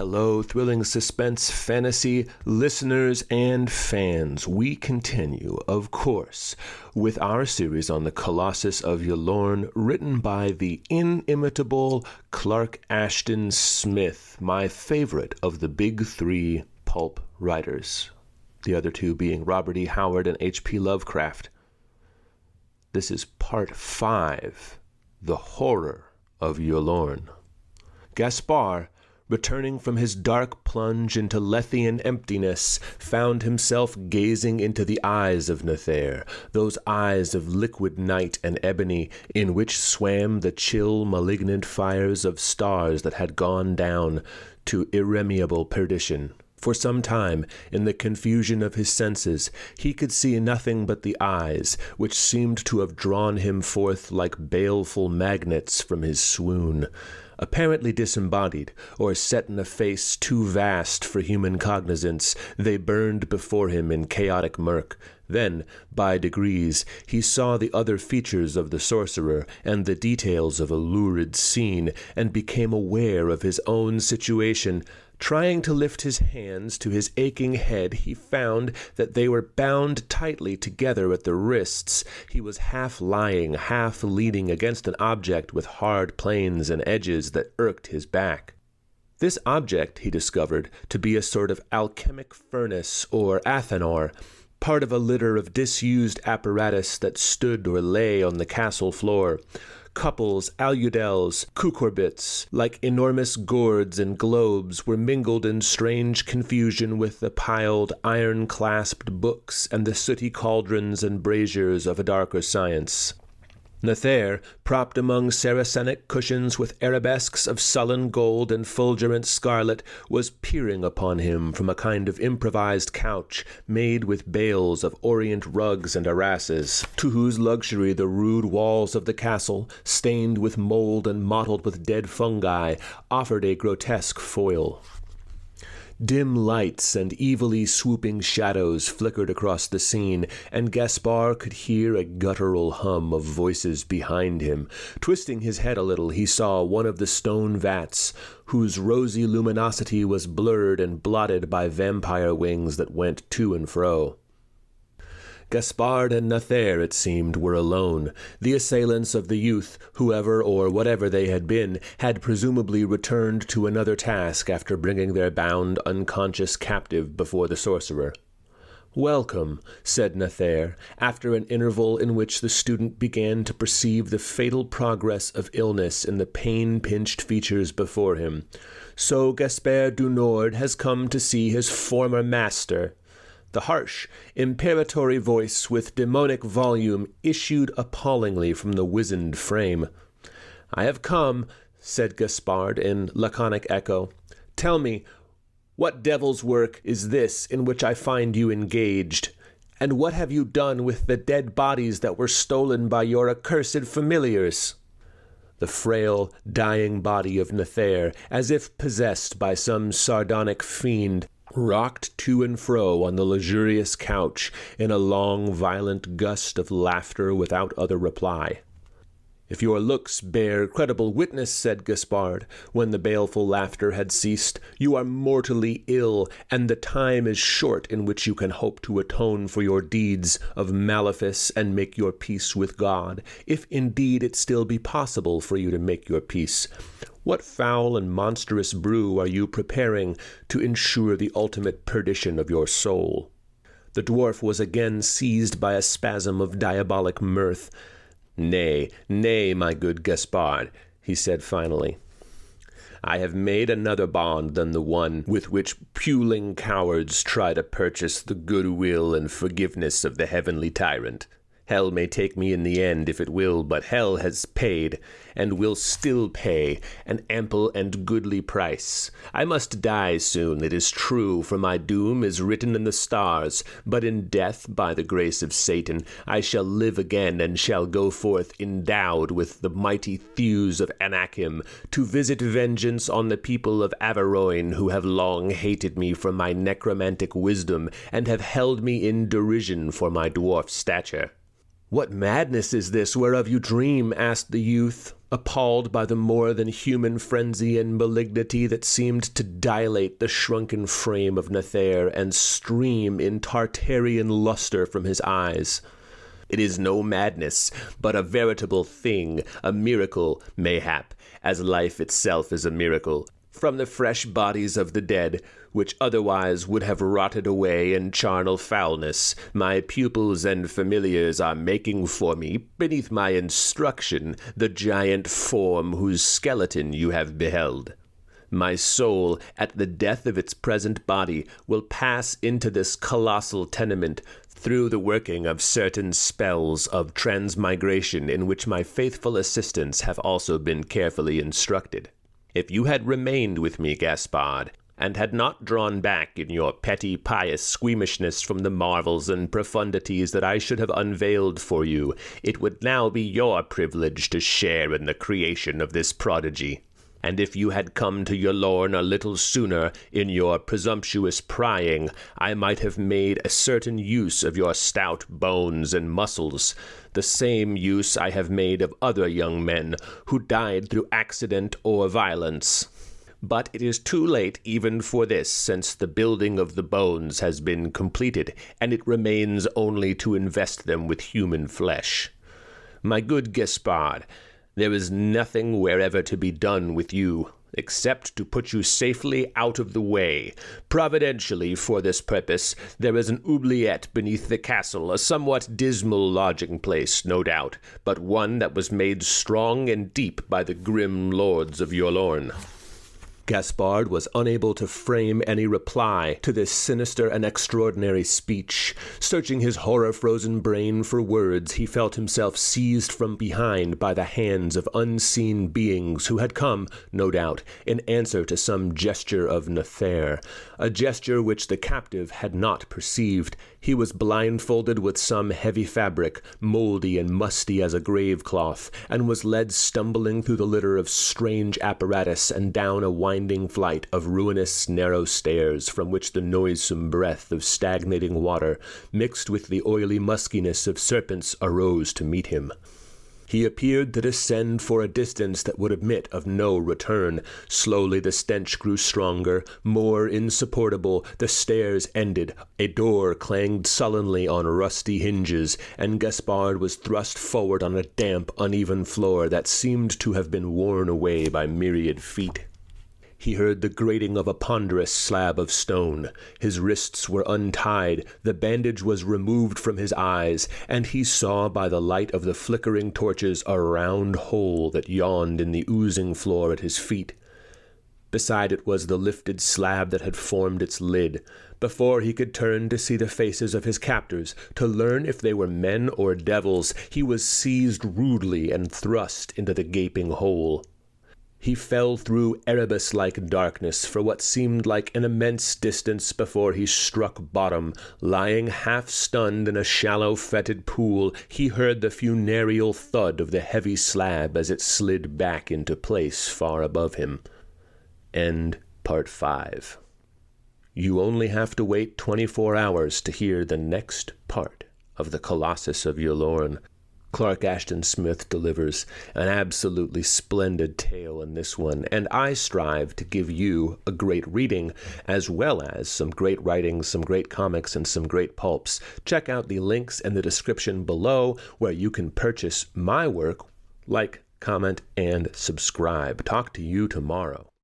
Hello, thrilling suspense fantasy listeners and fans. We continue, of course, with our series on the Colossus of Ylourgne, written by the inimitable Clark Ashton Smith, my favorite of the big three pulp writers, the other two being Robert E. Howard and H.P. Lovecraft. This is part 5, The Horror of Ylourgne. Gaspard, returning from his dark plunge into Lethian emptiness, found himself gazing into the eyes of Nethere, those eyes of liquid night and ebony, in which swam the chill, malignant fires of stars that had gone down to irremediable perdition. For some time, in the confusion of his senses, he could see nothing but the eyes, which seemed to have drawn him forth like baleful magnets from his swoon. Apparently disembodied, or set in a face too vast for human cognizance, they burned before him in chaotic murk. Then, by degrees, he saw the other features of the sorcerer, and the details of a lurid scene, and became aware of his own situation. Trying to lift his hands to his aching head, he found that they were bound tightly together at the wrists. He was half lying, half leaning against an object with hard planes and edges that irked his back. This object he discovered to be a sort of alchemic furnace or athanor, part of a litter of disused apparatus that stood or lay on the castle floor. Couples, aludels, cucurbits, like enormous gourds and globes, were mingled in strange confusion with the piled, iron-clasped books and the sooty cauldrons and braziers of a darker science. Nethere, propped among Saracenic cushions with arabesques of sullen gold and fulgurant scarlet, was peering upon him from a kind of improvised couch made with bales of orient rugs and arrases, to whose luxury the rude walls of the castle, stained with mold and mottled with dead fungi, offered a grotesque foil. Dim lights and evilly swooping shadows flickered across the scene, and Gaspard could hear a guttural hum of voices behind him. Twisting his head a little, he saw one of the stone vats, whose rosy luminosity was blurred and blotted by vampire wings that went to and fro. Gaspard and Nethere, it seemed, were alone. The assailants of the youth, whoever or whatever they had been, had presumably returned to another task after bringing their bound, unconscious captive before the sorcerer. "Welcome," said Nethere, after an interval in which the student began to perceive the fatal progress of illness in the pain-pinched features before him. "So Gaspard du Nord has come to see his former master." The harsh, imperatory voice with demonic volume issued appallingly from the wizened frame. "I have come," said Gaspard in laconic echo. "Tell me, what devil's work is this in which I find you engaged? And what have you done with the dead bodies that were stolen by your accursed familiars?" The frail, dying body of Nethere, as if possessed by some sardonic fiend, rocked to and fro on the luxurious couch in a long, violent gust of laughter without other reply. "If your looks bear credible witness," said Gaspard, when the baleful laughter had ceased, "you are mortally ill, and the time is short in which you can hope to atone for your deeds of malefice and make your peace with God, if indeed it still be possible for you to make your peace. What foul and monstrous brew are you preparing to ensure the ultimate perdition of your soul?" The dwarf was again seized by a spasm of diabolic mirth. "Nay, nay, my good Gaspard," he said finally. "I have made another bond than the one with which puling cowards try to purchase the goodwill and forgiveness of the heavenly tyrant. Hell may take me in the end if it will, but hell has paid, and will still pay, an ample and goodly price. I must die soon, it is true, for my doom is written in the stars, but in death, by the grace of Satan, I shall live again, and shall go forth endowed with the mighty thews of Anakim, to visit vengeance on the people of Averoigne, who have long hated me for my necromantic wisdom, and have held me in derision for my dwarf stature." "What madness is this whereof you dream?" asked the youth. appalled by the more than human frenzy and malignity that seemed to dilate the shrunken frame of Nothair and stream in Tartarian luster from his eyes. It is no madness, but a veritable thing, a miracle, mayhap, as life itself is a miracle. From the fresh bodies of the dead, which otherwise would have rotted away in charnel foulness, my pupils and familiars are making for me, beneath my instruction, the giant form whose skeleton you have beheld. My soul, at the death of its present body, will pass into this colossal tenement through the working of certain spells of transmigration in which my faithful assistants have also been carefully instructed. If you had remained with me, Gaspard, and had not drawn back in your petty pious squeamishness from the marvels and profundities that I should have unveiled for you, it would now be your privilege to share in the creation of this prodigy. And if you had come to Ylourgne a little sooner in your presumptuous prying, I might have made a certain use of your stout bones and muscles, the same use I have made of other young men who died through accident or violence. But it is too late even for this, since the building of the bones has been completed, and it remains only to invest them with human flesh. My good Gaspard, there is nothing wherever to be done with you, except to put you safely out of the way. Providentially, for this purpose, there is an oubliette beneath the castle, a somewhat dismal lodging place, no doubt, but one that was made strong and deep by the grim lords of Ylourgne. Gaspard was unable to frame any reply to this sinister and extraordinary speech. Searching his horror-frozen brain for words, he felt himself seized from behind by the hands of unseen beings who had come, no doubt, in answer to some gesture of Nothair, a gesture which the captive had not perceived. He was blindfolded with some heavy fabric, moldy and musty as a grave-cloth, and was led stumbling through the litter of strange apparatus and down a winding flight of ruinous, narrow stairs from which the noisome breath of stagnating water, mixed with the oily muskiness of serpents, arose to meet him. He appeared to descend for a distance that would admit of no return. Slowly the stench grew stronger, more insupportable. The stairs ended. A door clanged sullenly on rusty hinges, and Gaspard was thrust forward on a damp, uneven floor that seemed to have been worn away by myriad feet. He heard the grating of a ponderous slab of stone. His wrists were untied, the bandage was removed from his eyes, and he saw by the light of the flickering torches a round hole that yawned in the oozing floor at his feet. Beside it was the lifted slab that had formed its lid. Before he could turn to see the faces of his captors, to learn if they were men or devils, he was seized rudely and thrust into the gaping hole. He fell through Erebus-like darkness for what seemed like an immense distance before he struck bottom. Lying half-stunned in a shallow, fetid pool, he heard the funereal thud of the heavy slab as it slid back into place far above him. End Part 5. You only have to wait 24 hours to hear the next part of the Colossus of Ylourgne. Clark Ashton Smith delivers an absolutely splendid tale in this one, and I strive to give you a great reading, as well as some great writing, some great comics, and some great pulps. Check out the links in the description below where you can purchase my work. Like, comment, and subscribe. Talk to you tomorrow.